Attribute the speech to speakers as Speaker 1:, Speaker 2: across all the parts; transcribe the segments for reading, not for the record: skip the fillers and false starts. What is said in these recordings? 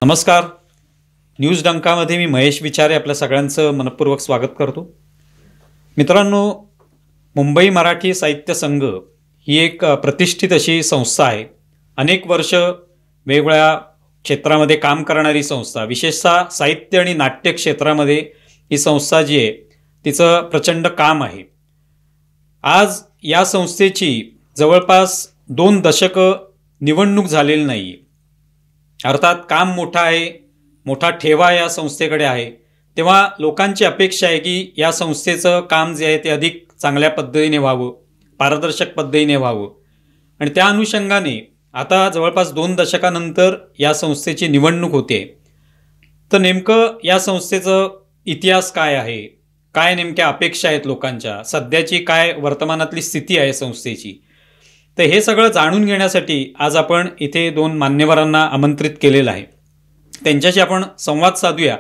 Speaker 1: नमस्कार. न्यूज डंकामध्ये मी महेश विचारे आपल्या सगळ्यांचं मनपूर्वक स्वागत करतो. मित्रांनो, मुंबई मराठी साहित्य संघ ही एक प्रतिष्ठित अशी संस्था आहे. अनेक वर्ष वेगवेगळ्या क्षेत्रामध्ये काम करणारी संस्था, विशेषतः साहित्य आणि नाट्य क्षेत्रामध्ये ही संस्था जी आहे तिचं प्रचंड काम आहे. आज या संस्थेची जवळपास 2 दशकं निवडणूक झालेली नाही. अर्थात काम मोठा आहे, मोठा ठेवा या संस्थेकडे आहे. तेव्हा लोकांची अपेक्षा आहे की या संस्थेचं काम जे आहे ते अधिक चांगल्या पद्धतीने व्हावं, पारदर्शक पद्धतीने व्हावं. आणि त्या अनुषंगाने आता जवळपास 2 दशकानंतर या संस्थेची निवडणूक होते. तर नेमकं या संस्थेचं इतिहास काय आहे, काय नेमक्या अपेक्षा आहेत लोकांच्या, सध्याची काय वर्तमानातली स्थिती आहे संस्थेची, तर हे सगळं जाणून घेण्यासाठी आज आपण इथे 2 मान्यवरांना आमंत्रित केलेलं आहे. त्यांच्याशी आपण संवाद साधूया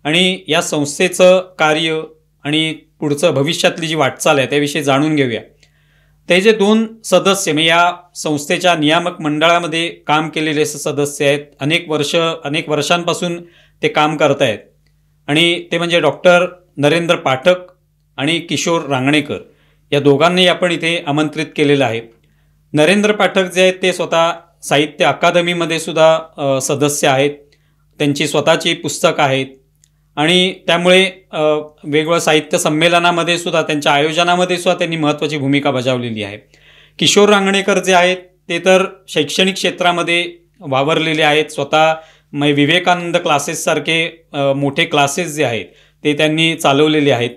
Speaker 1: आणि या संस्थेचं कार्य आणि पुढचं भविष्यातली जी वाटचाल आहे त्याविषयी जाणून घेऊया. ते जे 2 सदस्य म्हणजे या संस्थेच्या नियामक मंडळामध्ये काम केलेले सदस्य आहेत. अनेक वर्षांपासून ते काम करत आहेत आणि ते म्हणजे डॉक्टर नरेंद्र पाठक आणि किशोर रांगणेकर. या दोघांनाही आपण इथे आमंत्रित केलेलं आहे. नरेंद्र पाठक जे आहेत ते स्वतः साहित्य अकादमीमध्ये सुद्धा सदस्य आहेत. त्यांची स्वतःची पुस्तकं आहेत आणि त्यामुळे वेगवेगळ्या साहित्य संमेलनामध्ये सुद्धा, त्यांच्या आयोजनामध्ये सुद्धा त्यांनी महत्त्वाची भूमिका बजावलेली आहे. किशोर रांगणेकर जे आहेत ते तर शैक्षणिक क्षेत्रामध्ये वावरलेले आहेत. स्वतः विवेकानंद क्लासेससारखे मोठे क्लासेस जे आहेत ते त्यांनी चालवलेले आहेत.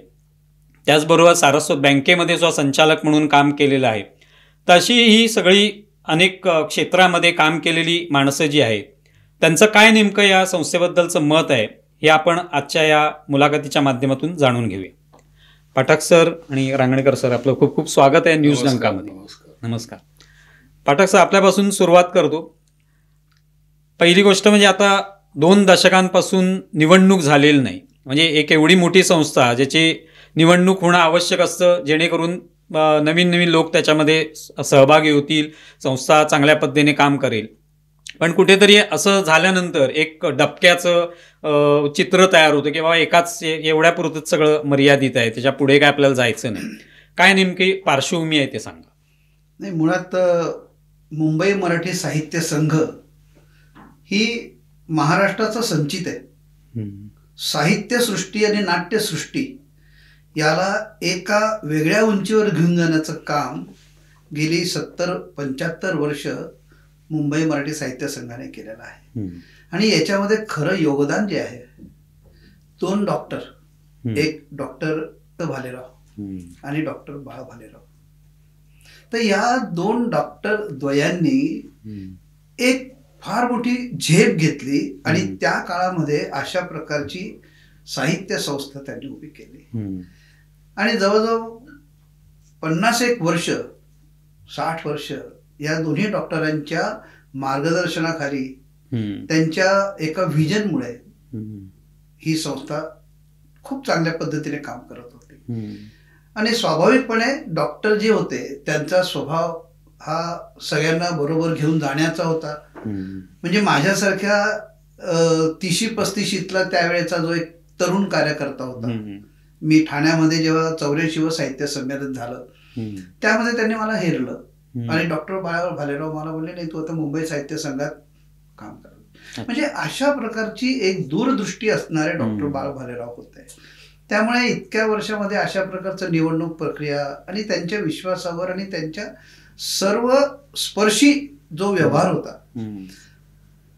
Speaker 1: त्याचबरोबर सारस्वत बँकेमध्ये सुद्धा संचालक म्हणून काम केलेलं आहे. तर अशी ही सगळी अनेक क्षेत्रामध्ये काम केलेली माणसं जी आहेत त्यांचं काय नेमकं या संस्थेबद्दलचं मत आहे हे आपण आजच्या या मुलाखतीच्या माध्यमातून जाणून घेऊया. पाठक सर आणि रांगणेकर सर, आपलं खूप खूप स्वागत आहे न्यूज डंकामध्ये. नमस्कार. पाठक सर, आपल्यापासून सुरुवात करतो. पहिली गोष्ट म्हणजे आता 2 दशकांपासून निवडणूक झालेली नाही. म्हणजे एक एवढी मोठी संस्था ज्याची निवडणूक होणं आवश्यक असतं जेणेकरून नवीन लोक त्याच्यामध्ये सहभागी होतील, संस्था चांगल्या पद्धतीने काम करेल. पण कुठेतरी असं झाल्यानंतर एक डबक्याचं चित्र तयार होतं की बाबा एकाच एवढ्यापुरतंच सगळं मर्यादित आहे, त्याच्या पुढे काय आपल्याला जायचं नाही. काय नेमकी पार्श्वभूमी आहे ते सांगा.
Speaker 2: नाही, मुळात मुंबई मराठी साहित्य संघ ही महाराष्ट्राचं संचित आहे. साहित्यसृष्टी आणि नाट्यसृष्टी याला एका वेगळ्या उंचीवर घेऊन जाण्याचं काम गेली 70-75 वर्ष मुंबई मराठी साहित्य संघाने केलेलं आहे. आणि याच्यामध्ये खरं योगदान जे आहे, 2 डॉक्टर, एक डॉक्टर भालेराव आणि डॉक्टर बाळ भालेराव, तर या 2 डॉक्टर द्वयांनी एक फार मोठी झेप घेतली आणि त्या काळामध्ये अशा प्रकारची साहित्य संस्था त्यांनी उभी केली. आणि जवळजवळ 50-1 वर्ष, 60 वर्ष या दोन्ही डॉक्टरांच्या मार्गदर्शनाखाली, त्यांच्या एका व्हिजनमुळे ही संस्था खूप चांगल्या पद्धतीने काम करत होती. आणि स्वाभाविकपणे डॉक्टर जे होते त्यांचा स्वभाव हा सगळ्यांना बरोबर घेऊन जाण्याचा होता. म्हणजे माझ्यासारख्या 30-35 त्यावेळेचा जो एक तरुण कार्यकर्ता होता, मी ठाण्यामध्ये जेव्हा 84 साहित्य संमेलन झालं त्यामध्ये त्यांनी मला हेरलं आणि डॉक्टर बाळ भालेराव मला बोलले, नाही तू आता मुंबई साहित्य संघात काम कर. म्हणजे अशा प्रकारची एक दूरदृष्टी असणारे डॉक्टर बाळ भालेराव होते. त्यामुळे इतक्या वर्षामध्ये अशा प्रकारचं निवडणूक प्रक्रिया आणि त्यांच्या विश्वासावर आणि त्यांच्या सर्व स्पर्शी जो व्यवहार होता.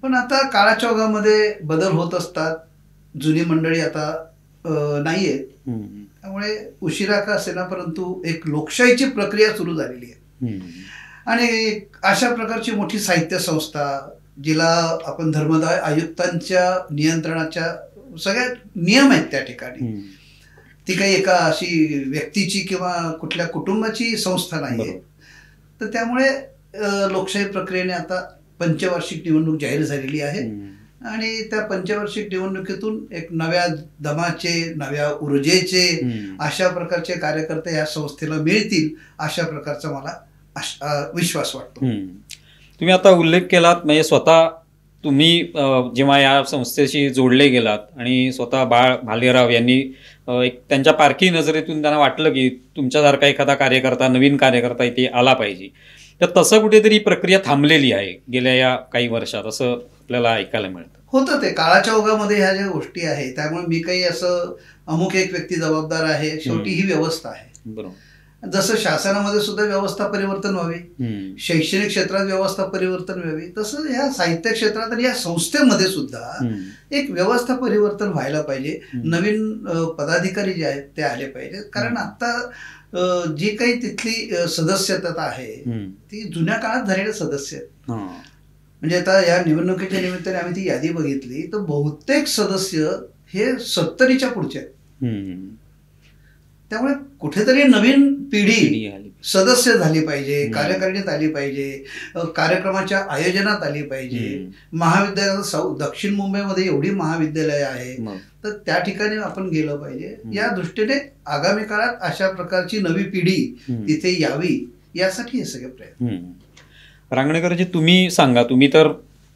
Speaker 2: पण आता काळाच्या ओघामध्ये बदल होत असतात. जुनी मंडळी आता नाहीयेत. त्यामुळे उशिरा का असेना परंतु एक लोकशाहीची प्रक्रिया सुरू झालेली आहे. आणि अशा प्रकारची मोठी साहित्य संस्था, जिला आपण धर्मदाय आयुक्तांच्या नियंत्रणाच्या सगळ्या नियम आहेत त्या ठिकाणी, ती काही एका अशी व्यक्तीची किंवा कुठल्या कुटुंबाची संस्था नाही. तर त्यामुळे लोकशाही प्रक्रियेने आता पंचवार्षिक निवडणूक जाहीर झालेली आहे आणि त्या पंचवार्षिक निवडणुकीतून एक नव्या दमाचे, नव्या ऊर्जेचे अशा प्रकारचे कार्यकर्ते या संस्थेला मिळतील अशा प्रकारचा मला विश्वास वाटतो.
Speaker 1: तुम्ही आता उल्लेख केलात म्हणजे स्वतः तुम्ही जेव्हा या संस्थेशी जोडले गेलात आणि स्वतः बाळ भालेराव यांनी एक त्यांच्या पारखी नजरेतून त्यांना वाटलं की तुमच्यासारखा एखादा कार्यकर्ता, नवीन कार्यकर्ता इथे आला पाहिजे, तर तसं कुठेतरी प्रक्रिया थांबलेली आहे गेल्या या काही वर्षात, असं आपल्याला ऐकायला मिळतं.
Speaker 2: होतं ते काळाच्या ओघामध्ये ह्या ज्या गोष्टी आहेत, त्यामुळे मी काही असं अमुक एक व्यक्ती जबाबदार आहे, शेवटी ही व्यवस्था आहे.
Speaker 1: बरोबर.
Speaker 2: जसं शासनामध्ये सुद्धा व्यवस्था परिवर्तन व्हावी, शैक्षणिक क्षेत्रात व्यवस्था परिवर्तन व्हावी, तसं या साहित्य क्षेत्रात आणि या संस्थेमध्ये सुद्धा एक व्यवस्था परिवर्तन व्हायला पाहिजे. नवीन पदाधिकारी जे आहेत ते आले पाहिजेत, कारण आता जी काही तिथली सदस्यता आहे ती जुन्या काळात झालेले सदस्य आहेत. म्हणजे आता या निवडणुकीच्या निमित्ताने आम्ही ती यादी बघितली तर बहुतेक सदस्य हे 70च्या पुढचे आहेत. त्यामुळे कुठेतरी नवीन पिढी सदस्य झाली पाहिजे, कार्यकारिणीत आली पाहिजे, कार्यक्रमाच्या आयोजनात आली पाहिजे. महाविद्यालयात दक्षिण मुंबईमध्ये एवढी महाविद्यालय आहे, तर त्या ठिकाणी आपण गेलं पाहिजे. या दृष्टीने आगामी काळात अशा प्रकारची नवी पिढी तिथे यावी, यासाठी हे सगळे प्रयत्न.
Speaker 1: रांगणेकरजी, तुम्ही सांगा, तुम्ही तर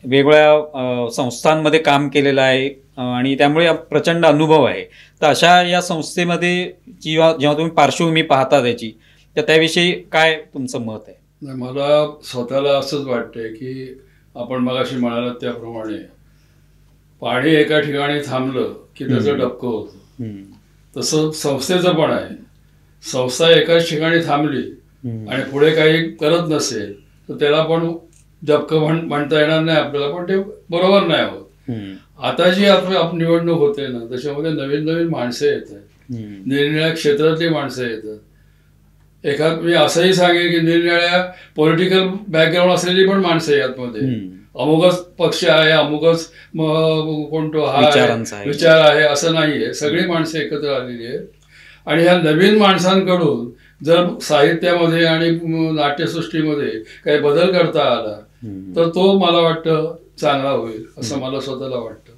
Speaker 1: वेगवेगळ्या संस्थांमध्ये काम केलेलं आहे आणि त्यामुळे प्रचंड अनुभव आहे. तर अशा या संस्थेमध्ये जेव्हा तुम्ही पार्श्वभूमी पाहता त्याची, तर त्याविषयी काय तुमचं मत आहे?
Speaker 3: मला स्वतःला असंच वाटतंय की आपण मगाशी म्हणालात त्याप्रमाणे पाणी एका ठिकाणी थांबलं की त्याचं डबकं होतं, तसं संस्थेचं पण आहे. संस्था एकाच ठिकाणी थांबली आणि पुढे काही करत नसेल तर त्याला पण डबकं म्हणता येणार नाही आपल्याला, पण ते बरोबर नाही होत. आता जी आपली निवडणूक होते ना, त्याच्यामध्ये नवीन नवीन माणसं येत आहेत, निरनिराळ्या क्षेत्रातली माणसं येतात. मी असंही सांगेन की निरनिराळ्या पॉलिटिकल बॅकग्राऊंड असलेली पण माणसं यातमध्ये. अमुकच पक्ष आहे, अमुकच कोणतो हा विचार आहे असं नाहीये. सगळी माणसं एकत्र आलेली आहेत आणि ह्या नवीन माणसांकडून जर साहित्यामध्ये आणि नाट्यसृष्टीमध्ये काही बदल करता आला तर तो मला वाटतं चांगला होईल, असं मला स्वतःला वाटतं.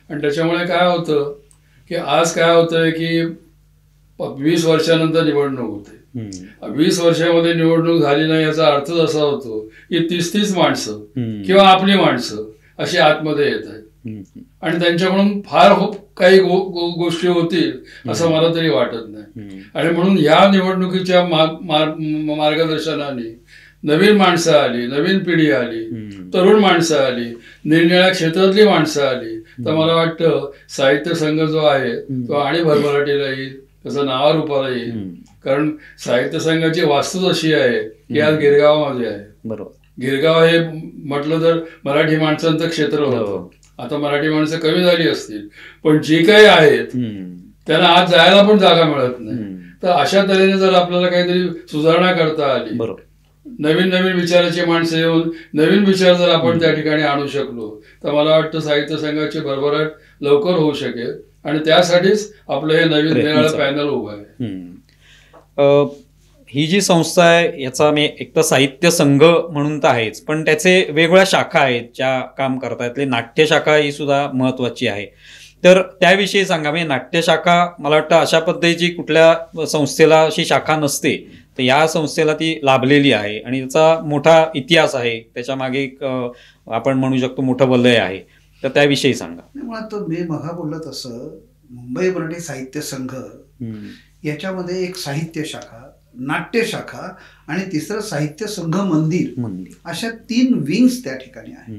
Speaker 3: आणि त्याच्यामुळे काय होतं की आज काय होतंय की 20 वर्षानंतर निवडणूक होते. 20 वर्षामध्ये निवडणूक झाली नाही याचा अर्थच असा होतो की 30 माणसं किंवा आपली माणसं अशी आतमध्ये येत आहेत आणि त्यांच्याकडून फार काही गोष्टी होतील असं मला तरी वाटत नाही. आणि म्हणून या निवडणुकीच्या मार्गदर्शनाने नवीन माणसं आली, नवीन पिढी आली, तरुण माणसं आली, निरनिराळ्या क्षेत्रातली माणसं आली, तर मला वाटतं साहित्य संघ जो आहे तो आणि भरभराटीला येईल, त्याचं नावारूपाला येईल. कारण साहित्य संघाची वास्तूच अशी आहे की आज गिरगावामध्ये आहे. बरोबर. गिरगाव हे म्हटलं तर मराठी माणसांचं क्षेत्र होतं. आता मराठी माणसं कमी झाली असतील, पण जी काही आहेत त्यांना आज जायला पण जागा मिळत नाही. तर अशा तऱ्हेने जर आपल्याला काहीतरी सुधारणा करता आली, नवीन नवीन विचाराची माणसं येऊन नवीन विचार जर आपण त्या ठिकाणी आणू शकलो तर मला वाटतं साहित्य संघाची भरभराट लवकर होऊ शकेल. आणि त्यासाठीच आपलं हे नवीन निराळं पॅनल उभं आहे.
Speaker 1: ही जी संस्था आहे याचा मी एक तर साहित्य संघ म्हणून तर आहेच, पण त्याचे वेगवेगळ्या शाखा आहेत ज्या काम करतात. नाट्य शाखा ही सुद्धा महत्वाची आहे. तर त्याविषयी सांगा. म्हणजे नाट्य शाखा मला वाटतं अशा पद्धतीची कुठल्या संस्थेला अशी शाखा नसते, तर या संस्थेला ती लाभलेली आहे आणि त्याचा मोठा इतिहास आहे, त्याच्या मागे एक आपण म्हणू शकतो मोठं वलय आहे. तर त्याविषयी सांगा.
Speaker 2: मुळात मी मगा बोललो तसं मुंबई मराठी साहित्य संघ याच्यामध्ये एक साहित्य शाखा, नाट्य शाखा आणि तिसरं साहित्य संघ मंदिर, अशा 3 विंग्स त्या ठिकाणी आहे.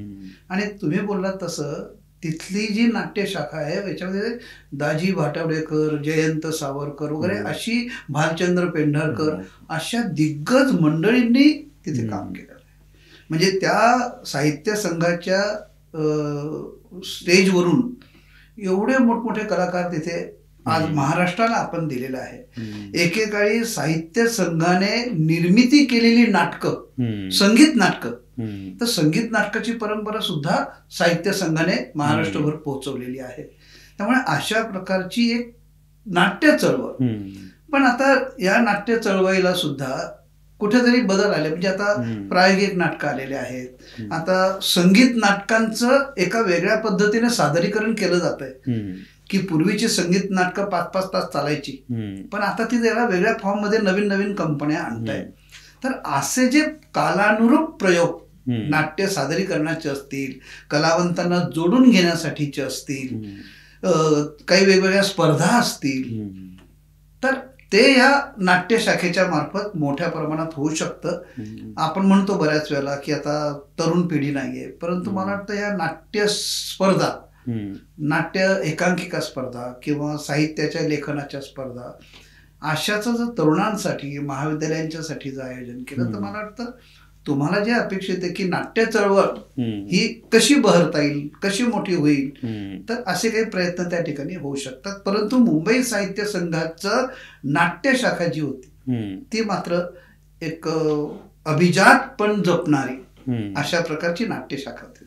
Speaker 2: आणि तुम्ही बोललात तसं तिथली जी नाट्य शाखा आहे याच्यामध्ये दाजी भाटवडेकर, जयंत सावरकर वगैरे अशी, भालचंद्र पेंढारकर अशा दिग्गज मंडळींनी तिथे काम केलेलं आहे. म्हणजे त्या साहित्य संघाच्या स्टेजवरून एवढे मोठमोठे कलाकार तिथे आज महाराष्ट्राला आपण दिलेलं आहे. एकेकाळी साहित्य संघाने निर्मिती केलेली नाटकं, संगीत नाटकं, तर संगीत नाटकाची परंपरा सुद्धा साहित्य संघाने महाराष्ट्रभर पोहोचवलेली आहे. त्यामुळे अशा प्रकारची एक नाट्य चळवळ. पण आता या नाट्य चळवळीला सुद्धा कुठेतरी बदल आले. म्हणजे आता प्रायोगिक नाटकं आलेले आहेत. आता संगीत नाटकांचं एका वेगळ्या पद्धतीने सादरीकरण केलं जात आहे की पूर्वीची संगीत नाटकं 5-5 तास चालायची, पण आता ती त्याला वेगळ्या फॉर्म मध्ये नवीन नवीन कंपन्या आणतायत. तर असे जे कालानुरूप प्रयोग नाट्य सादरीकरणाचे असतील, कलावंतांना जोडून घेण्यासाठीचे असतील, काही वेगवेगळ्या स्पर्धा असतील, तर ते या नाट्य शाखेच्या मार्फत मोठ्या प्रमाणात होऊ शकतं. आपण म्हणतो बऱ्याच वेळेला की आता तरुण पिढी नाहीये, परंतु मला वाटतं या नाट्य स्पर्धा, नाट्य एकांकिका स्पर्धा किंवा साहित्याच्या लेखनाच्या स्पर्धा अशाचं जर तरुणांसाठी महाविद्यालयांच्यासाठी जर आयोजन केलं तर मला वाटतं तुम्हाला जे अपेक्षित आहे की नाट्य चळवळ ही कशी बहरता येईल, कशी मोठी होईल, तर असे काही प्रयत्न त्या ठिकाणी होऊ शकतात. परंतु मुंबई साहित्य संघाचं नाट्य शाखा जी होती ती मात्र एक अभिजात पण जपणारी अशा प्रकारची नाट्य शाखा होती.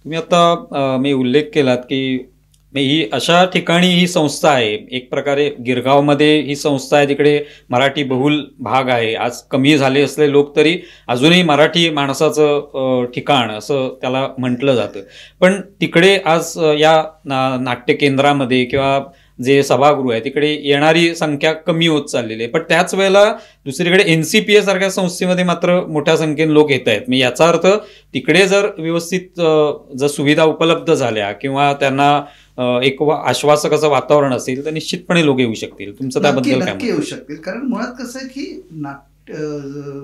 Speaker 1: तुम्ही आता मी उल्लेख केलात की ही अशा ठिकाणी ही संस्था आहे, एक प्रकारे गिरगावमध्ये ही संस्था आहे, तिकडे मराठी बहुल भाग आहे. आज कमी झाले असले लोक तरी अजूनही मराठी माणसाचं ठिकाण असं त्याला म्हटलं जातं. पण तिकडे आज या नाट्य केंद्रामध्ये किंवा जे सभागृह आहे तिकडे येणारी संख्या कमी होत चाललेली आहे. पण त्याच वेळेला दुसरीकडे NCPA सारख्या संस्थेमध्ये मात्र मोठ्या संख्येने लोक येत आहेत. म्हणजे याचा अर्थ तिकडे जर व्यवस्थित जर सुविधा उपलब्ध झाल्या किंवा त्यांना एक आश्वासक असं वातावरण असेल तर निश्चितपणे लोक येऊ शकतील. तुमचं त्याबद्दल काय?
Speaker 2: नक्की येऊ शकतील. कारण मुळात कसं आहे की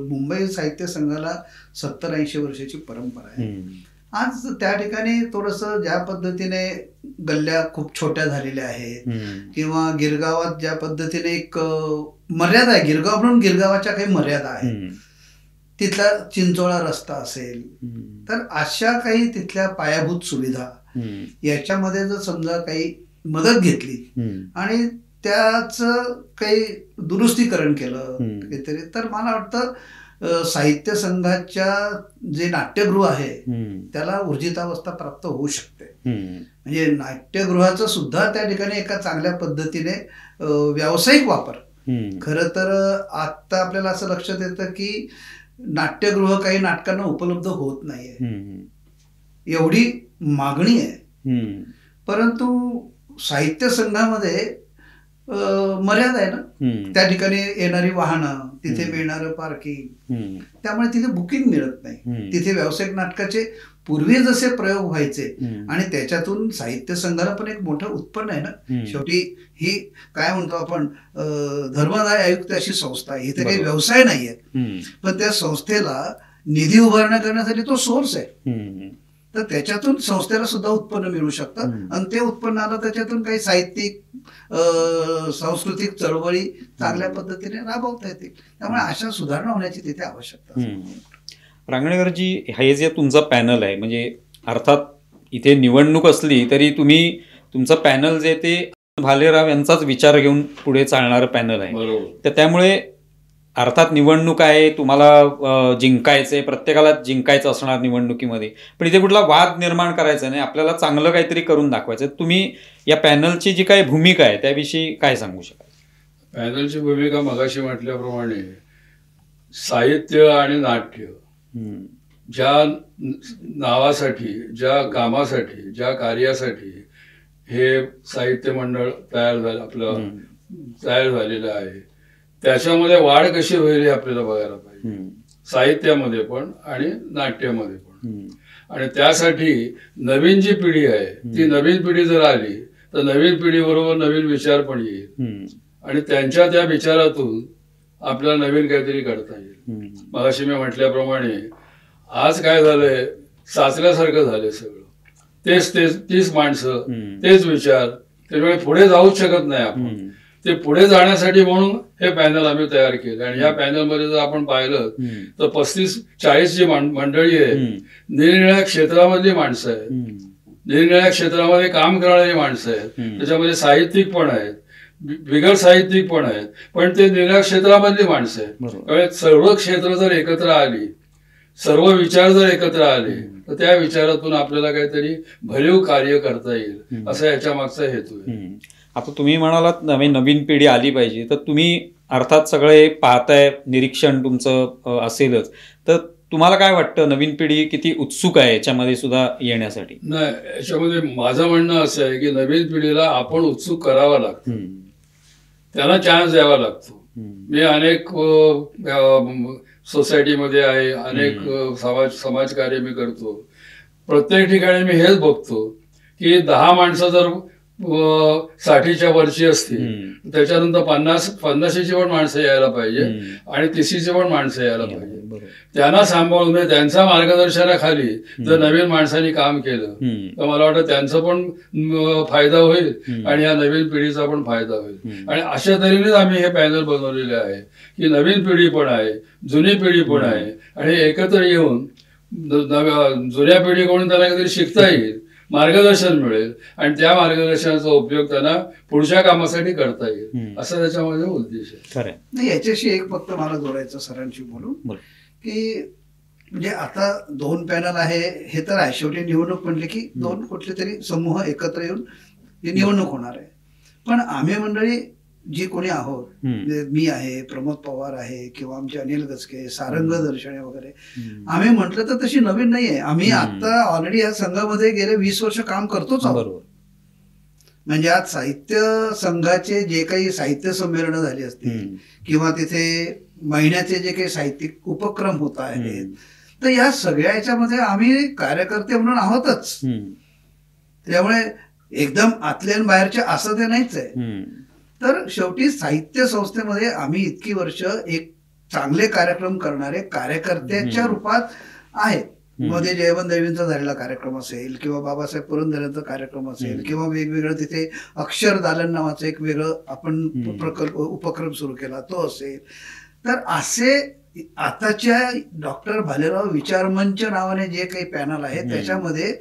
Speaker 2: मुंबई साहित्य संघाला 70-80 वर्षाची परंपरा आहे. आज त्या ठिकाणी थोडंसं ज्या पद्धतीने गल्ल्या खूप छोट्या झालेल्या आहेत किंवा गिरगावात ज्या पद्धतीने एक मर्यादा आहे, गिरगाव म्हणून गिरगावाच्या काही मर्यादा आहेत, तिथला चिंचोळा रस्ता असेल, तर अशा काही तिथल्या पायाभूत सुविधा याच्यामध्ये जर समजा काही मदत घेतली आणि त्याच काही दुरुस्तीकरण केलं काहीतरी, तर मला वाटतं साहित्य संघाच्या जे नाट्यगृह आहे त्याला ऊर्जितावस्था प्राप्त होऊ शकते. म्हणजे नाट्यगृहाचं सुद्धा त्या ठिकाणी एका चांगल्या पद्धतीने व्यावसायिक वापर. खरं तर आता आपल्याला असं लक्षात येतं की नाट्यगृह काही नाटकांना उपलब्ध होत नाहीये, एवढी मागणी आहे. परंतु साहित्य संघामध्ये मर्यादा आहे ना, त्या ठिकाणी येणारी वाहनं, तिथे मिळणारं पार्किंग, त्यामुळे तिथे बुकिंग मिळत नाही. तिथे व्यावसायिक नाटकाचे पूर्वी जसे प्रयोग व्हायचे आणि त्याच्यातून साहित्य संघाला पण एक मोठं उत्पन्न आहे ना. शेवटी ही काय म्हणतो आपण धर्मदाय आयुक्त अशी संस्था आहे, इथे काही व्यवसाय नाहीये, पण त्या संस्थेला निधी उभारण्या करण्यासाठी तो सोर्स आहे. तर त्याच्यातून संस्थेला सुद्धा उत्पन्न मिळू शकतं आणि ते उत्पन्न आलं त्याच्यातून काही साहित्यिक सांस्कृतिक चळवळी चांगल्या पद्धतीने राबवता येतील. त्यामुळे अशा सुधारणा होण्याची तिथे आवश्यकता.
Speaker 1: रांगणेकरजी, हे जे तुमचं पॅनल आहे, म्हणजे अर्थात इथे निवडणूक असली तरी तुम्ही तुमचं पॅनल जे ते भालेराव यांचाच विचार घेऊन पुढे चालणारं पॅनल आहे. तर त्यामुळे अर्थात निवडणूक आहे, तुम्हाला जिंकायचंय, प्रत्येकाला जिंकायचं असणार निवडणुकीमध्ये, पण इथे कुठला वाद निर्माण करायचा नाही, आपल्याला चांगलं काहीतरी करून दाखवायचं. तुम्ही या पॅनलची जी काही भूमिका आहे त्याविषयी काय सांगू शकाल?
Speaker 3: पॅनलची भूमिका मगाशी म्हटल्याप्रमाणे साहित्य आणि नाट्य ज्या नावासाठी, ज्या कामासाठी, ज्या कार्यासाठी हे साहित्य मंडळ तयार झालेलं आहे, त्याच्यामध्ये वाढ कशी होईल हे आपल्याला बघायला पाहिजे, साहित्यामध्ये पण आणि नाट्यामध्ये पण. आणि त्यासाठी नवीन जी पिढी आहे ती नवीन पिढी जर आली तर नवीन पिढीबरोबर नवीन विचार पण येईल आणि त्यांच्या त्या विचारातून आपल्याला नवीन काहीतरी करता येईल. मगाशी मी म्हटल्याप्रमाणे आज काय झालंय, साचल्यासारखं झालंय सगळं, तीच माणसं, तेच विचार, त्यामुळे पुढे जाऊच शकत नाही आपण. ते पुढे जाण्यासाठी म्हणून हे पॅनल आम्ही तयार केलं. आणि या पॅनलमध्ये जर आपण पाहिलं तर 35-40 जी मंडळी आहे, निरनिराळ्या क्षेत्रामधली माणसं आहेत, निरनिराळ्या क्षेत्रामध्ये काम करणारी माणसं आहेत, त्याच्यामध्ये साहित्यिक पण आहेत, बिगर साहित्यिक पण आहेत, पण ते निरनिराळ्या क्षेत्रामधली माणसं आहेत. त्यामुळे सर्व क्षेत्र जर एकत्र आली, सर्व विचार जर एकत्र आले तर त्या विचारातून आपल्याला काहीतरी भरीव कार्य करता येईल, असा याच्या मागचा हेतू आहे.
Speaker 1: आता तुम्ही म्हणालात नवीन पिढी आली पाहिजे, तर तुम्ही अर्थात सगळे पाहताय, निरीक्षण तुमचं असेलच, तर तुम्हाला काय वाटतं नवीन पिढी किती उत्सुक आहे याच्यामध्ये सुद्धा येण्यासाठी?
Speaker 3: नाही, याच्यामध्ये माझं म्हणणं असं आहे की नवीन पिढीला आपण उत्सुक करावं लागतं, त्यांना चान्स द्यावा लागतो. मी अनेक सोसायटीमध्ये आहे, अनेक समाजकार्य मी करतो. प्रत्येक ठिकाणी मी हेच बघतो की 10 माणसं जर 60च्या वरची असतील, त्याच्यानंतर 50ची पण माणसं यायला पाहिजे आणि 30ची पण माणसं यायला पाहिजे. त्यांना सांभाळून त्यांच्या मार्गदर्शनाखाली जर नवीन माणसांनी काम केलं तर मला वाटतं त्यांचा पण फायदा होईल आणि या नवीन पिढीचा पण फायदा होईल. आणि अशा तऱ्हेनेच आम्ही हे पॅनल बनवलेले आहे की नवीन पिढी पण आहे, जुनी पिढी पण आहे आणि एकत्र येऊन जुन्या पिढीकडून त्यांना काहीतरी शिकता येईल, मार्गदर्शन मिळेल आणि त्या मार्गदर्शनाचा उपयोग त्यांना पुढच्या कामासाठी करता येईल, असा त्याच्यामध्ये उद्देश आहे.
Speaker 2: नाही, याच्याशी एक फक्त मला जोडायचं सरांशी बोलून की म्हणजे आता 2 पॅनल आहे हे तर आहे, शेवटी निवडणूक म्हणली की 2 कुठले तरी समूह एकत्र येऊन ही निवडणूक होणार आहे. पण आम्ही मंडळी जी कोणी आहोत, मी आहे, प्रमोद पवार आहे किंवा आमचे अनिल गचके, सारंग दर्शने वगैरे, आम्ही म्हटलं तर तशी नवीन नाहीये. आम्ही आता ऑलरेडी या संघामध्ये गेले 20 वर्ष काम करतोच आहोत. म्हणजे आज साहित्य संघाचे जे काही साहित्य संमेलनं झाली असतील किंवा तिथे महिन्याचे जे काही साहित्यिक उपक्रम होत आहेत, तर या सगळ्या याच्यामध्ये आम्ही कार्यकर्ते म्हणून आहोतच. त्यामुळे एकदम आतले आणि बाहेरचे असं ते नाहीच आहे. तर शेवटी साहित्य संस्थेमध्ये आम्ही इतकी वर्ष एक चांगले कार्यक्रम करणारे कार्यकर्त्याच्या रूपात आहेत. मध्ये जयवंत देवींचा झालेला कार्यक्रम असेल किंवा बाबासाहेब पुरंदरेंचा कार्यक्रम असेल किंवा वेगवेगळं तिथे अक्षर दालन नावाचं एक वेगळं आपण उपक्रम सुरू केला तो असेल. तर असे आताच्या डॉक्टर भालेराव विचारमंच नावाने जे काही पॅनल आहे त्याच्यामध्ये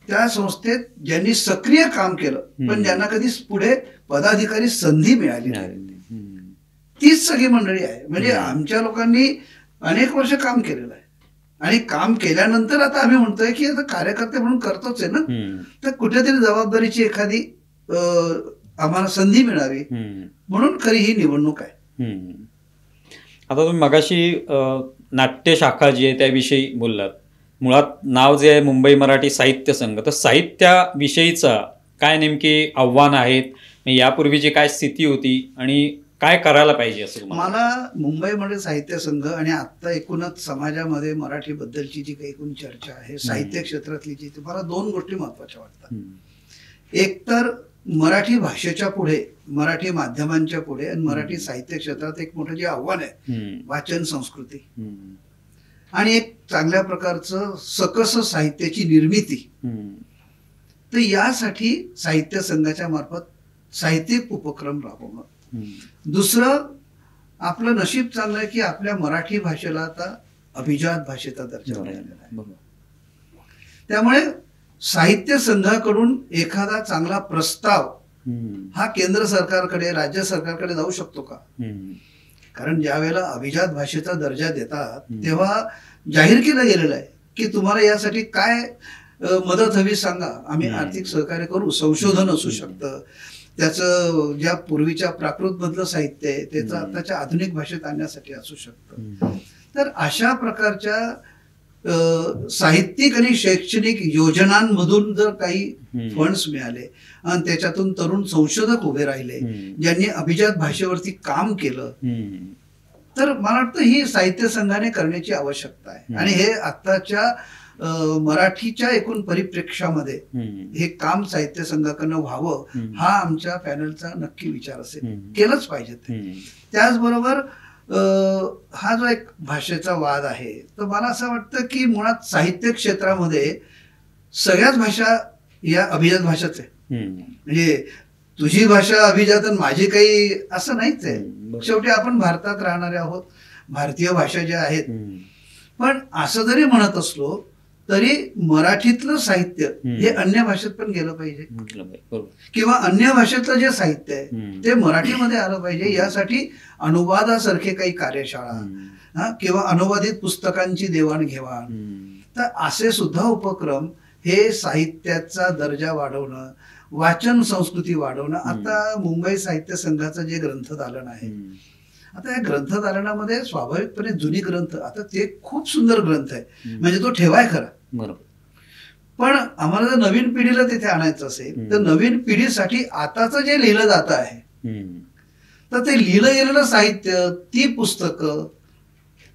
Speaker 2: त्या संस्थेत ज्यांनी सक्रिय काम केलं पण ज्यांना कधी पुढे पदाधिकारी संधी मिळाली तीच सगळी मंडळी आहे. म्हणजे आमच्या लोकांनी अनेक वर्ष काम केलेलं आहे आणि काम केल्यानंतर आता आम्ही म्हणतोय की आता कार्यकर्ते म्हणून करतोच आहे ना, तर कुठेतरी जबाबदारीची एखादी आम्हाला संधी मिळावी म्हणून खरी ही निवडणूक आहे.
Speaker 1: आता तुम्ही मगाशी नाट्य शाखा जी आहे त्याविषयी बोललात. मुळात नाव जे आहे मुंबई मराठी साहित्य संघ, तर साहित्याविषयीचा काय नेमकी आव्हान आहेत, यापूर्वीची काय स्थिती होती आणि काय करायला पाहिजे असं
Speaker 2: मला मुंबईमध्ये साहित्य संघ आणि आता एकूणच समाजामध्ये मराठी बद्दलची जी काही एकूण चर्चा आहे साहित्य क्षेत्रातली जी, मला 2 गोष्टी महत्वाच्या वाटतात. एक तर मराठी भाषेच्या पुढे, मराठी माध्यमांच्या पुढे आणि मराठी साहित्य क्षेत्रात एक मोठं जे आव्हान आहे वाचन संस्कृती आणि एक चांगल्या प्रकारचं सकस साहित्याची निर्मिती. तर यासाठी साहित्य संघाच्या मार्फत साहित्यिक उपक्रम राबवणं. दुसरं, आपलं नशीब चांगलं आहे की आपल्या मराठी भाषेला आता अभिजात भाषेचा दर्जा मिळालेला आहे. त्यामुळे साहित्य संघाकडून एखादा चांगला प्रस्ताव हा केंद्र सरकारकडे, राज्य सरकारकडे जाऊ शकतो का? कारण ज्या वेळेला अभिजात भाषेचा दर्जा देतात तेव्हा जाहीर केलं गेलेलं आहे की तुम्हाला यासाठी काय मदत हवी सांगा, आम्ही आर्थिक सहकार्य करू. संशोधन असू शकतं, त्याचं ज्या पूर्वीच्या प्राकृत मधलं साहित्य आहे त्याचं आताच्या आधुनिक भाषेत आणण्यासाठी असू शकतं. तर अशा प्रकारच्या साहित्यिक आणि शैक्षणिक योजनांमधून जर काही फंड्स मिळाले आणि त्याच्यातून तरुण संशोधक उभे राहिले ज्यांनी अभिजात भाषेवरती काम केलं, तर मला वाटतं ही साहित्य संघाने करण्याची आवश्यकता आहे. आणि हे आताच्या मराठीच्या एकूण परिप्रेक्षामध्ये हे काम साहित्य संघाकडनं व्हावं हा आमच्या पॅनलचा नक्की विचार असेल. केलंच पाहिजे ते. त्याचबरोबर हा जो एक भाषेचा वाद आहे, तर मला असं वाटतं की मुळात साहित्य क्षेत्रामध्ये सगळ्याच भाषा या अभिजात भाषाच आहे. म्हणजे तुझी भाषा अभिजात आणि माझी काही असं नाहीच आहे. शेवटी आपण भारतात राहणारे आहोत, भारतीय भाषा ज्या आहेत. पण असं जरी म्हणत असलो तरी मराठीतलं साहित्य हे अन्य भाषेत पण गेलं पाहिजे किंवा अन्य भाषेतलं जे साहित्य आहे ते मराठीमध्ये आलं पाहिजे. यासाठी अनुवादासारखे काही कार्यशाळा किंवा अनुवादित पुस्तकांची देवाणघेवाण, तर असे सुद्धा उपक्रम हे साहित्याचा दर्जा वाढवणं, वाचन संस्कृती वाढवणं. आता मुंबई साहित्य संघाचं जे ग्रंथदालन आहे, आता या ग्रंथदालनामध्ये स्वाभाविकपणे जुनी ग्रंथ, आता ते खूप सुंदर ग्रंथ आहे म्हणजे तो ठेवाय खरा, पण आम्हाला जर नवीन पिढीला तिथे आणायचं असेल तर नवीन पिढीसाठी आताचं जे लिहिलं जात आहे तर ते लिहिलं गेलेलं साहित्य, ती पुस्तकं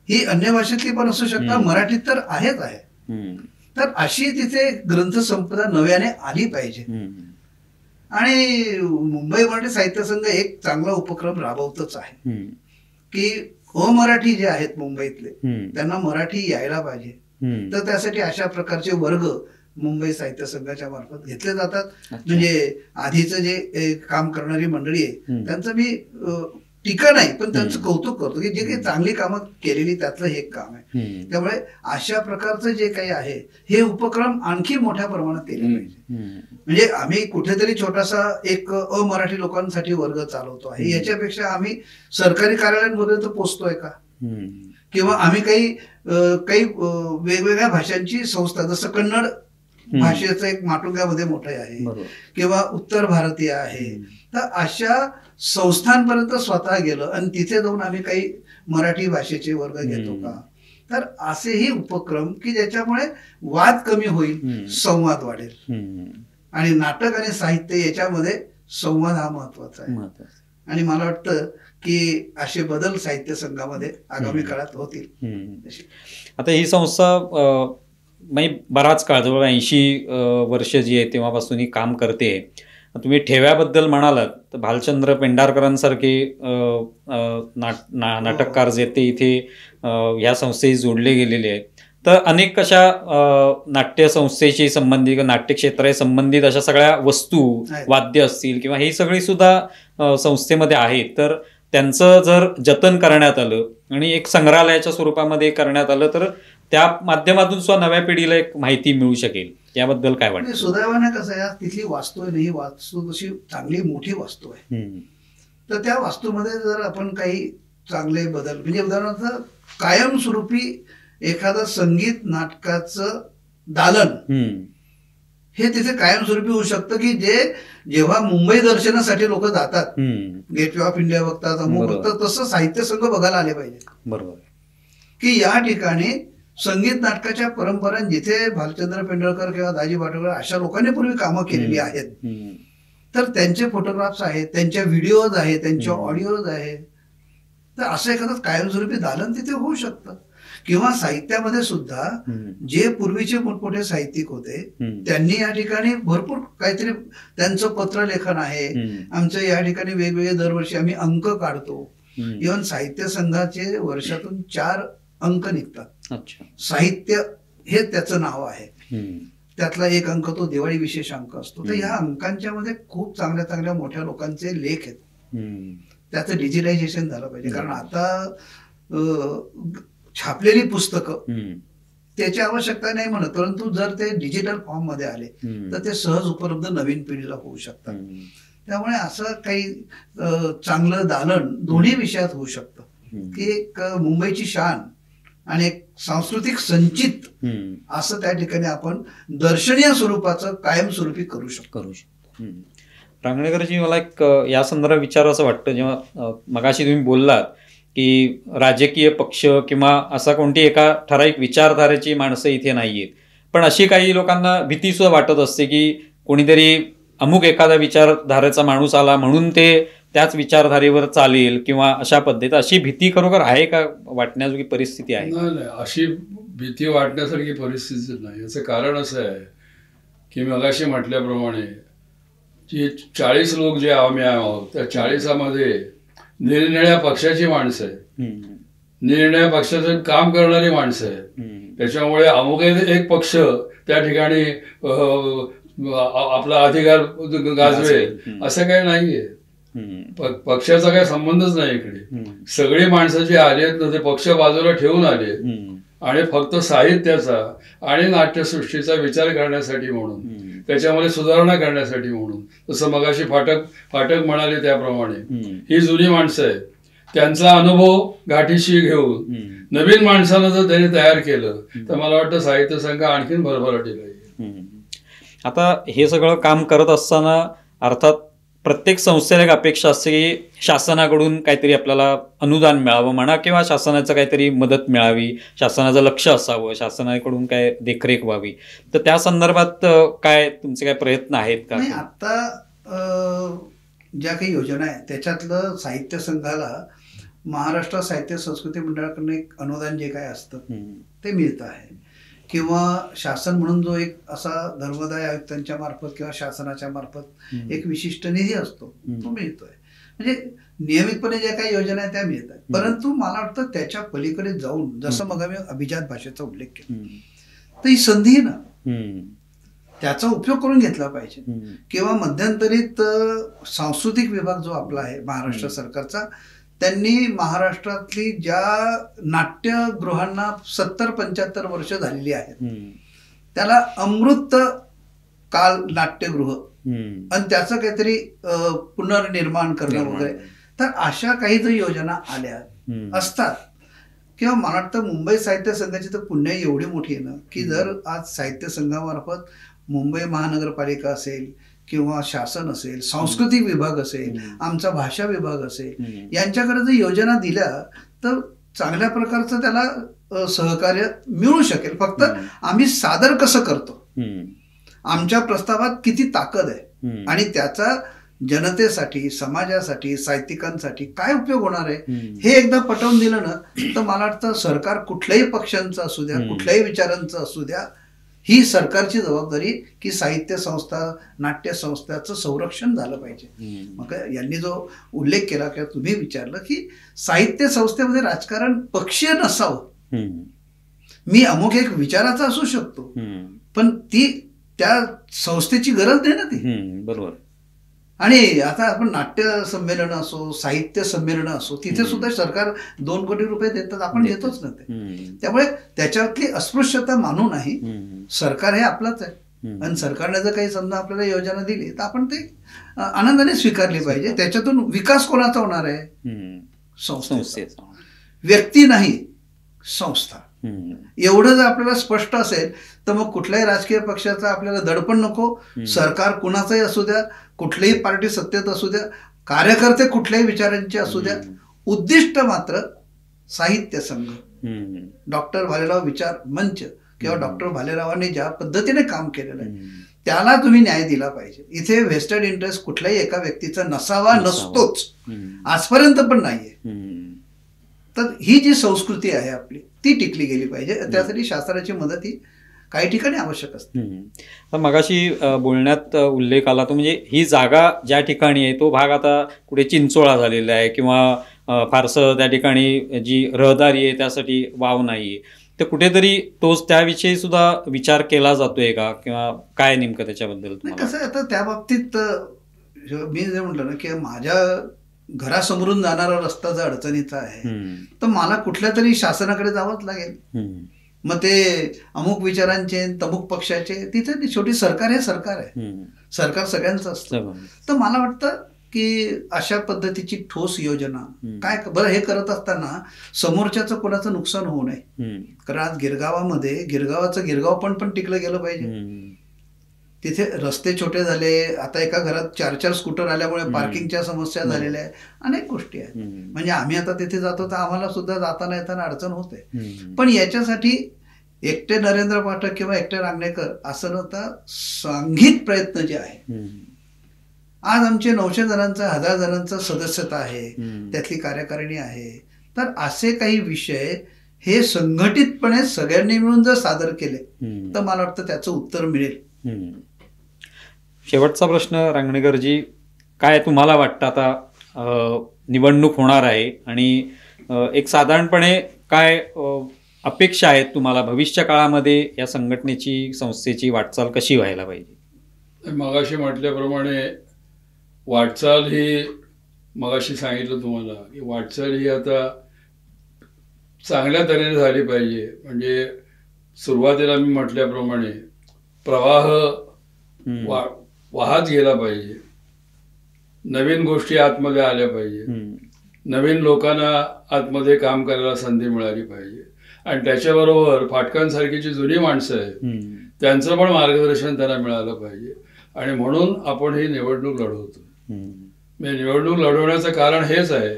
Speaker 2: ही अन्य भाषेतली पण असू शकतात, मराठीत तर आहेच आहे. तर अशी तिथे ग्रंथसंपदा नव्याने आली पाहिजे. आणि मुंबई मराठी साहित्य संघ एक चांगला उपक्रम राबवतच आहे की अमराठी जे आहेत मुंबईतले त्यांना मराठी यायला पाहिजे. तर त्यासाठी अशा प्रकारचे वर्ग मुंबई साहित्य संघाच्या मार्फत घेतले जातात. म्हणजे आधीचं जे काम करणारी मंडळी आहे त्यांचं मी टीका नाही पण त्यांचं कौतुक करतो की जे काही चांगली कामं केलेली त्यातलं हे एक काम आहे. त्यामुळे अशा प्रकारचं जे काही आहे हे उपक्रम आणखी मोठ्या प्रमाणात केले पाहिजे. म्हणजे आम्ही कुठेतरी छोटासा एक अमराठी लोकांसाठी वर्ग चालवतो आहे, याच्यापेक्षा आम्ही सरकारी कार्यालयांपर्यंत पोचतोय का? किंवा आम्ही काही वेगवेगळ्या भाषांची संस्था, जसं कन्नड भाषेचं एक माटुंग्यामध्ये मोठं आहे किंवा उत्तर भारतीय आहे, तर अशा संस्थांपर्यंत स्वतः गेलं आणि तिथे जाऊन आम्ही काही मराठी भाषेचे वर्ग घेतो का? तर असेही उपक्रम की ज्याच्यामुळे वाद कमी होईल, संवाद वाढेल. आणि नाटक आणि साहित्य याच्यामध्ये संवाद हा महत्वाचा आहे. आणि मला वाटतं की असे बदल साहित्य संघामध्ये आगामी काळात होतील.
Speaker 1: आता ही संस्था बराच काळ, जवळ 80 वर्ष जी आहे तेव्हापासून ही काम करते. तुम्ही ठेव्याबद्दल म्हणालात तर भालचंद्र पेंढारकरांसारखे नाटककार जे ते इथे ह्या संस्थेशी जोडले गेलेले आहेत. तर अनेक अशा नाट्य संस्थेशी संबंधित, नाट्यक्षेत्राशी संबंधित अशा सगळ्या वस्तू, वाद्य असतील किंवा ही सगळी सुद्धा संस्थेमध्ये आहेत. तर त्यांचं जर जतन करण्यात आलं आणि एक संग्रहालयाच्या स्वरूपामध्ये करण्यात आलं तर त्या माध्यमातून सुद्धा नव्या पिढीला एक माहिती मिळू शकेल. याबद्दल काय वाटतं?
Speaker 2: सुदैवाने कसं आहे, तिथली वास्तू आहे, ही वास्तू तशी चांगली मोठी वास्तू आहे. तर त्या वास्तूमध्ये जर आपण काही चांगले बदल, म्हणजे उदाहरणार्थ कायमस्वरूपी एखादं संगीत नाटकाचं दालन हे तिथे कायमस्वरूपी होऊ शकतं की जे जेव्हा मुंबई दर्शनासाठी लोक जातात, गेटवे ऑफ इंडिया बघतात, अमुक बघतात, तसं साहित्य संघ बघायला आले पाहिजे.
Speaker 1: बरोबर
Speaker 2: की या ठिकाणी संगीत नाटकाच्या परंपरा जिथे भालचंद्र पेंढारकर किंवा दाजी पाटोळे अशा लोकांनी पूर्वी कामं केलेली आहेत, तर त्यांचे फोटोग्राफ्स आहेत, त्यांच्या व्हिडिओज आहेत, त्यांच्या ऑडिओज आहेत. तर असं एखादं कायमस्वरूपी दालन तिथे होऊ शकतं. किंवा साहित्यामध्ये सुद्धा जे पूर्वीचे मोठमोठे साहित्यिक होते त्यांनी या ठिकाणी भरपूर काहीतरी, त्यांचं पत्रलेखन आहे. आमचं या ठिकाणी वेगवेगळे दरवर्षी आम्ही अंक काढतो. इव्हन साहित्य संघाचे वर्षातून 4 अंक निघतात. साहित्य हे त्याचं नाव आहे. त्यातला एक अंक तो दिवाळी विशेष अंक असतो. तर या अंकांच्या मध्ये खूप चांगल्या चांगल्या मोठ्या लोकांचे लेख आहेत. त्याचं डिजिटायझेशन झालं पाहिजे. कारण आता छापलेली पुस्तकं त्याची आवश्यकता नाही म्हणत, परंतु जर ते डिजिटल फॉर्म मध्ये आले तर ते सहज उपलब्ध नवीन पिढीला होऊ शकतात. त्यामुळे असं काही चांगलं दालन दोन्ही विषयात होऊ शकतं की एक मुंबईची शान आणि एक सांस्कृतिक संचित असं त्या ठिकाणी आपण दर्शनीय स्वरूपाचं कायमस्वरूपी करू शकतो.
Speaker 1: रांगणेकरजी, मला एक या संदर्भात विचारावं वाटतं. जेव्हा मगाशी तुम्ही बोललात की राजकीय पक्ष किंवा असा कोणती एका ठराविक विचारधारेची माणसं इथे नाहीयेत, पण अशी काही लोकांना भीती सुद्धा वाटत असते की कोणीतरी अमुक एखादा विचारधारेचा माणूस आला म्हणून ते त्याच विचारधारेवर चालेल किंवा अशा पद्धतीत, अशी भीती खरोखर आहे का? वाटण्याजोगी परिस्थिती आहे?
Speaker 3: नाही, अशी भीती वाटण्यासारखी परिस्थिती नाही. याचं कारण असं आहे की मगाशी म्हटल्याप्रमाणे जी 40 लोक जे आम्ही आहोत त्या 40मध्ये निरनिळ्या पक्षाची माणसं आहेत, निरनिळ्या पक्षाचं काम करणारी माणसं आहेत. त्याच्यामुळे अमुक एक पक्ष त्या ठिकाणी आपला अधिकार गाजवेल असं काही नाहीये. पक्षाचा काही संबंधच नाही इकडे. सगळी माणसं जी आली आहेत ना ते पक्ष बाजूला ठेवून आले आणि फक्त साहित्याचा आणि नाट्यसृष्टीचा विचार करण्यासाठी म्हणून, त्याच्यामध्ये सुधारणा करण्यासाठी म्हणून. जसं मगाशी फाटक म्हणाले त्याप्रमाणे ही जुनी माणसं आहेत, त्यांचा अनुभव गाठीशी घेऊन नवीन माणसानं जर त्यांनी तयार केलं तर मला वाटतं साहित्य संघ आणखीन भरभराटी पाहिजे.
Speaker 1: आता हे सगळं काम करत असताना अर्थात प्रत्येक संस्थेला एक अपेक्षा असते की शासनाकडून काहीतरी आपल्याला अनुदान मिळावं म्हणा किंवा शासनाचं काहीतरी मदत मिळावी, शासनाचं लक्ष असावं, शासनाकडून काय देखरेख व्हावी. तर त्या संदर्भात काय तुमचे काय प्रयत्न आहेत का?
Speaker 2: आता ज्या काही योजना आहेत त्याच्यातलं साहित्य संघाला महाराष्ट्र साहित्य संस्कृती मंडळाकडून एक अनुदान जे काय असतं ते मिळतं आहे, किंवा शासन म्हणून जो एक असा धर्मदाय आयुक्तांच्या मार्फत किंवा शासनाच्या मार्फत एक विशिष्ट निधी असतो तो मिळतोय. म्हणजे नियमितपणे ज्या काही योजना आहेत त्या मिळतात. परंतु मला वाटतं त्याच्या पलीकडे जाऊन, जसं मग मी अभिजात भाषेचा उल्लेख केला, तर ही संधी ना त्याचा उपयोग करून घेतला पाहिजे. किंवा मध्यंतरीत सांस्कृतिक विभाग जो आपला आहे महाराष्ट्र सरकारचा, त्यांनी महाराष्ट्रातली ज्या नाट्यगृहांना 70-75 वर्ष झालेली आहेत त्याला अमृत काल नाट्यगृह आणि त्याचं काहीतरी पुनर्निर्माण करणं वगैरे, तर अशा काही जर योजना आल्या असतात, किंवा मला वाटतं मुंबई साहित्य संघाची तर पुण्य एवढी मोठी आहे ना की जर आज साहित्य संघामार्फत मुंबई महानगरपालिका असेल किंवा शासन असेल, सांस्कृतिक विभाग असेल, आमचा भाषा विभाग असेल, यांच्याकडे जर योजना दिल्या तर चांगल्या प्रकारचं त्याला सहकार्य मिळू शकेल. फक्त आम्ही सादर कसं करतो, आमच्या प्रस्तावात किती ताकद आहे आणि त्याचा जनतेसाठी, समाजासाठी, साहित्यिकांसाठी काय उपयोग होणार आहे हे एकदा पटवून दिलं ना तर मला वाटतं सरकार कुठल्याही पक्षांचं असू द्या, कुठल्याही विचारांचं असू द्या, ही सरकारची जबाबदारी की साहित्य संस्था, नाट्य संस्थाचं संरक्षण झालं पाहिजे. मग यांनी जो उल्लेख केला किंवा तुम्ही विचारलं की साहित्य संस्थेमध्ये राजकारण पक्षीय नसावं, मी अमुक एक विचाराचा असू शकतो पण ती त्या संस्थेची गरज नाही ना ती.
Speaker 1: बरोबर.
Speaker 2: आणि आता आपण नाट्य संमेलन असो, साहित्य संमेलन असो, तिथे सुद्धा सरकार 2 कोटी रुपये देतात, आपण देतोच ना ते. त्यामुळे त्याच्यातली अस्पृश्यता मानू नाही, सरकार हे आपलंच आहे आणि सरकारने जर काही समजा आपल्याला योजना दिली तर आपण ते आनंदाने स्वीकारली पाहिजे. त्याच्यातून विकास कोणाचा होणार आहे? संस्थेचा, व्यक्ती नाही संस्था. एवढं जर आपल्याला स्पष्ट असेल तर मग कुठल्याही राजकीय पक्षाचा आपल्याला दडपण नको. सरकार कुणाचंही असू द्या, कुठलीही पार्टी सत्तेत असू द्या, कार्यकर्ते कुठल्याही विचारांचे असू द्या, उद्दिष्ट मात्र साहित्य संघ, डॉक्टर भालेराव विचार मंच किंवा डॉक्टर भालेरावांनी ज्या पद्धतीने काम केलेलं आहे त्याला तुम्ही न्याय दिला पाहिजे. इथे व्हेस्टेड इंटरेस्ट कुठल्याही एका व्यक्तीचा नसावा, नसतोच, आजपर्यंत पण नाहीये. तर ही जी संस्कृती आहे आपली ती टिकली गेली पाहिजे. त्यासाठी शासनाची मदत ही काही ठिकाणी आवश्यक असते.
Speaker 1: तर मगाशी बोलण्यात उल्लेख आला तो म्हणजे ही जागा ज्या ठिकाणी आहे तो भाग आता कुठे चिंचोळा झालेला आहे किंवा फारसं त्या ठिकाणी जी रहदारी आहे त्यासाठी वाव नाही, तर कुठेतरी तोच त्याविषयी सुद्धा विचार केला जातोय का, किंवा काय नेमकं त्याच्याबद्दल?
Speaker 2: कसं आहे आता त्या बाबतीत मी जे म्हटलं ना की माझ्या घरासमोरून जाणारा रस्ता जर अडचणीचा आहे तर मला कुठल्या तरी शासनाकडे जावंच लागेल. मग ते अमुक विचारांचे, तमुक पक्षाचे, तिथे शेवटी सरकार हे सरकार आहे, सरकार सगळ्यांचं असतं. तर मला वाटतं की अशा पद्धतीची ठोस योजना काय बरं हे करत असताना समोरच्याचं कोणाचं नुकसान होऊ नये. कारण आज गिरगावामध्ये गिरगावाचं गिरगाव पण टिकलं गेलं पाहिजे. तिथे रस्ते छोटे झाले, आता एका घरात 4-4 स्कूटर आल्यामुळे पार्किंगच्या समस्या झालेल्या आहेत, अनेक गोष्टी आहेत. म्हणजे आम्ही आता तिथे जातो तर आम्हाला सुद्धा जाताना येताना अडचण होते. पण याच्यासाठी एकटे नरेंद्र पाठक किंवा एकटे रांगणेकर असं नव्हता, सांघिक प्रयत्न जे आहे, आज आमचे 900 जणांचा 1000 जणांचा सदस्यता आहे, त्यातली कार्यकारिणी आहे. तर असे काही विषय हे संघटितपणे सगळ्यांनी मिळून जर सादर केले तर मला वाटतं त्याचं उत्तर मिळेल.
Speaker 1: शेवटचा प्रश्न रांगणेकरजी, काय तुम्हाला वाटतं आता निवडणूक होणार आहे आणि एक साधारणपणे काय अपेक्षा आहेत तुम्हाला भविष्य काळामध्ये या संघटनेची, संस्थेची वाटचाल कशी व्हायला पाहिजे?
Speaker 3: मगाशी म्हटल्याप्रमाणे वाटचाल ही, मगाशी सांगितलं तुम्हाला की वाटचाल ही आता चांगल्या तऱ्हेने झाली पाहिजे. म्हणजे सुरुवातीला मी म्हटल्याप्रमाणे प्रवाह वाहत गेला पाहिजे, नवीन गोष्टी आतमध्ये आल्या पाहिजे, नवीन लोकांना आतमध्ये काम करायला संधी मिळाली पाहिजे आणि त्याच्याबरोबर फाटकांसारखी जी जुनी माणसं आहेत त्यांचं पण मार्गदर्शन त्यांना मिळालं पाहिजे. आणि म्हणून आपण ही निवडणूक लढवतो. निवडणूक लढवण्याचं कारण हेच आहे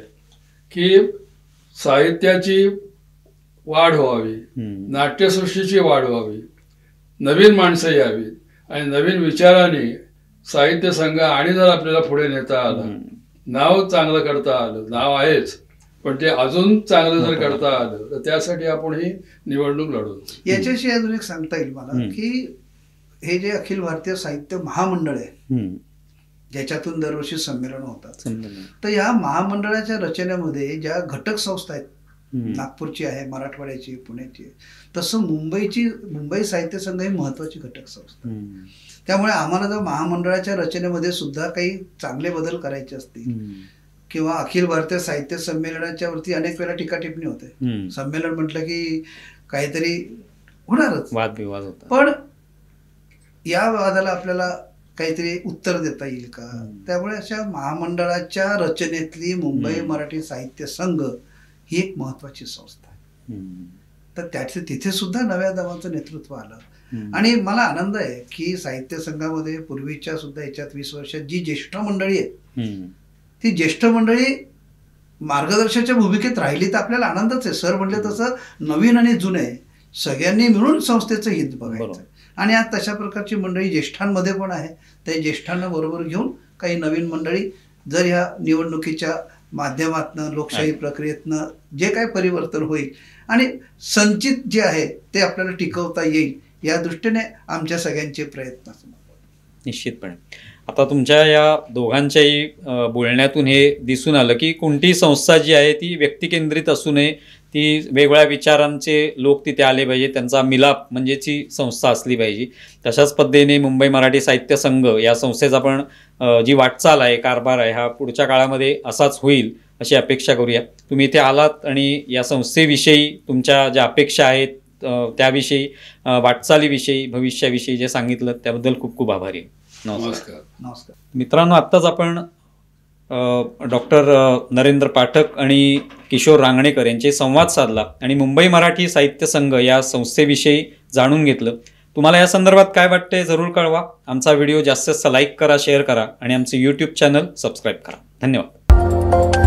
Speaker 3: की साहित्याची वाढ व्हावी, नाट्यसृष्टीची वाढ व्हावी, नवीन माणसं यावीत आणि नवीन विचारांनी साहित्य संघ आणि जर आपल्याला पुढे नेता आलं, नाव चांगलं करता आलं, नाव आहेच पण ते अजून चांगलं जर करता आलं तर त्यासाठी आपण ही निवडणूक लढवू.
Speaker 2: याच्याशी अजून एक सांगता येईल मला की हे जे अखिल भारतीय साहित्य महामंडळ आहे ज्याच्यातून दरवर्षी संमेलन होतात, तर या महामंडळाच्या रचनेमध्ये ज्या घटक संस्था आहेत, नागपूरची आहे, मराठवाड्याची, पुण्याची, तसं मुंबई साहित्य संघ ही महत्वाची घटक संस्था. त्यामुळे आम्हाला जर महामंडळाच्या रचनेमध्ये सुद्धा काही चांगले बदल करायचे असतील किंवा अखिल भारतीय साहित्य संमेलनाच्या वरती अनेक वेळा टीका टिप्पणी होते, संमेलन म्हटलं की काहीतरी होणारच,
Speaker 1: वादविवाद होता,
Speaker 2: पण या वादाला आपल्याला काहीतरी उत्तर देता येईल का? त्यामुळे अशा महामंडळाच्या रचनेतली मुंबई मराठी साहित्य संघ ही एक महत्वाची संस्था आहे. तर तिथे सुद्धा नव्या दमाचं नेतृत्व आलं आणि मला आनंद आहे की साहित्य संघामध्ये पूर्वीच्या सुद्धा याच्यात 20 वर्षात जी ज्येष्ठ मंडळी आहेत ती ज्येष्ठ मंडळी मार्गदर्शनाच्या भूमिकेत राहिली तर आपल्याला आनंदच आहे. सर म्हटले तसं नवीन आणि जुने सगळ्यांनी मिळून संस्थेचं हित बघायचं आणि आज तशा प्रकारची मंडळी ज्येष्ठांमध्ये पण आहे. त्या ज्येष्ठांना बरोबर घेऊन काही नवीन मंडळी जर ह्या निवडणुकीच्या माध्यमातनं लोकशाही प्रक्रियेतनं जे काही परिवर्तन होईल आणि संचित जे आहे ते आपल्याला टिकवता येईल या दृष्टीने आमच्या सगळ्यांचे प्रयत्न असतात.
Speaker 1: निश्चितपणे आता तुमच्या या दोघांच्याही बोलण्यातून हे दिसून आलं की कोणतीही संस्था जी आहे ती व्यक्तिकेंद्रित असू नये, ती वेगवेगळ्या विचारांचे लोक तिथे आले पाहिजे, त्यांचा मिलाप म्हणजेची संस्था असली पाहिजे. तशाच पद्धतीने मुंबई मराठी साहित्य संघ या संस्थेचा पण जी वाटचाल आहे, कारभार आहे, हा पुढच्या काळामध्ये असाच होईल अशी अपेक्षा करूया. तुम्ही इथे आलात आणि या संस्थेविषयी तुमच्या ज्या अपेक्षा आहेत त्याविषयी, वाटचालीविषयी, भविष्याविषयी जे सांगितलं त्याबद्दल खूप खूप आभारी आहे.
Speaker 3: नमस्कार.
Speaker 2: नमस्कार
Speaker 1: मित्रांनो, आत्ताच आपण डॉक्टर नरेंद्र पाठक आणि किशोर रांगणेकर यांचे संवाद साधला आणि मुंबई मराठी साहित्य संघ या संस्थेविषयी जाणून घेतलं. तुम्हाला या संदर्भात काय वाटतंय जरूर कळवा. आमचा व्हिडिओ जास्तीत जास्त लाईक करा, शेअर करा आणि आमचे YouTube चॅनल सबस्क्राईब करा. धन्यवाद.